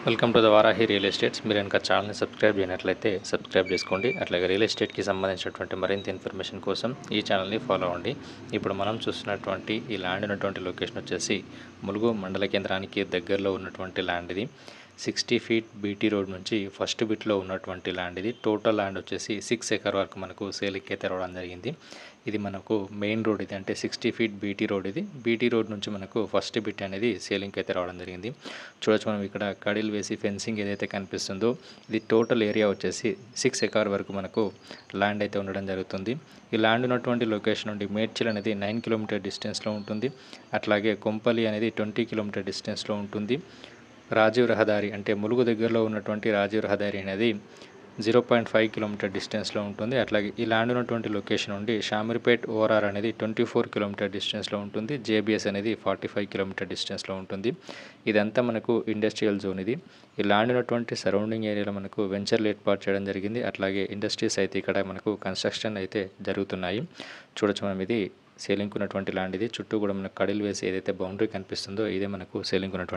Welcome to the Varahi real estates. మీరు కనుక ఛానల్ని సబ్స్క్రైబ్ చేయనట్లయితే సబ్స్క్రైబ్ చేసుకోండి. అట్లాగే రియల్ ఎస్టేట్కి సంబంధించినటువంటి మరింత ఇన్ఫర్మేషన్ కోసం ఈ ఛానల్ని ఫాలో అవ్వండి. ఇప్పుడు మనం చూస్తున్నటువంటి ఈ ల్యాండ్ ఉన్నటువంటి లొకేషన్ వచ్చేసి ములుగు మండల కేంద్రానికి దగ్గరలో ఉన్నటువంటి ల్యాండ్ ఇది. 60 ఫీట్ బీటీ రోడ్ నుంచి ఫస్ట్ బిట్లో ఉన్నటువంటి ల్యాండ్ ఇది. టోటల్ ల్యాండ్ వచ్చేసి 6 ఎకర్ వరకు మనకు సేల్కి అయితే రావడం జరిగింది. ఇది మనకు మెయిన్ రోడ్, ఇది అంటే 60 ఫీట్ బీటీ రోడ్. ఇది బీటీ రోడ్ నుంచి మనకు ఫస్ట్ బిట్ అనేది సేలింగ్కి అయితే రావడం జరిగింది. చూడొచ్చు మనం ఇక్కడ కడిల్ వేసి ఫెన్సింగ్ ఏదైతే కనిపిస్తుందో ఇది టోటల్ ఏరియా వచ్చేసి 6 ఎకర్ వరకు మనకు ల్యాండ్ అయితే ఉండడం జరుగుతుంది. ఈ ల్యాండ్ ఉన్నటువంటి లొకేషన్ నుండి మేడ్చల్ అనేది 9 కిలోమీటర్ డిస్టెన్స్లో ఉంటుంది. అట్లాగే కొంపల్లి అనేది 20 కిలోమీటర్ డిస్టెన్స్లో ఉంటుంది. రాజీవ్ రహదారి అంటే ములుగు దగ్గరలో ఉన్నటువంటి రాజీవ్ రహదారి అనేది 0.5 కిలోమీటర్ డిస్టెన్స్లో ఉంటుంది. అట్లాగే ఈ ల్యాండ్ ఉన్నటువంటి లొకేషన్ నుండి షామీర్పేట్ ఓఆర్ఆర్ అనేది 24 కిలోమీటర్ డిస్టెన్స్లో ఉంటుంది. జేబీఎస్ అనేది 45 కిలోమీటర్ డిస్టెన్స్లో ఉంటుంది. ఇదంతా మనకు ఇండస్ట్రియల్ జోన్. ఇది ఈ ల్యాండ్ ఉన్నటువంటి సరౌండింగ్ ఏరియాలో మనకు వెంచర్లు ఏర్పాటు చేయడం జరిగింది. అట్లాగే ఇండస్ట్రీస్ అయితే ఇక్కడ మనకు కన్స్ట్రక్షన్ అయితే జరుగుతున్నాయి. చూడొచ్చు మనం ఇది సేలింగ్ ఉన్నటువంటి ల్యాండ్. ఇది చుట్టూ కూడా మనకు కడిలు వేసి ఏదైతే బౌండరీ కనిపిస్తుందో ఇదే మనకు సేలింగ్ ఉన్నటువంటి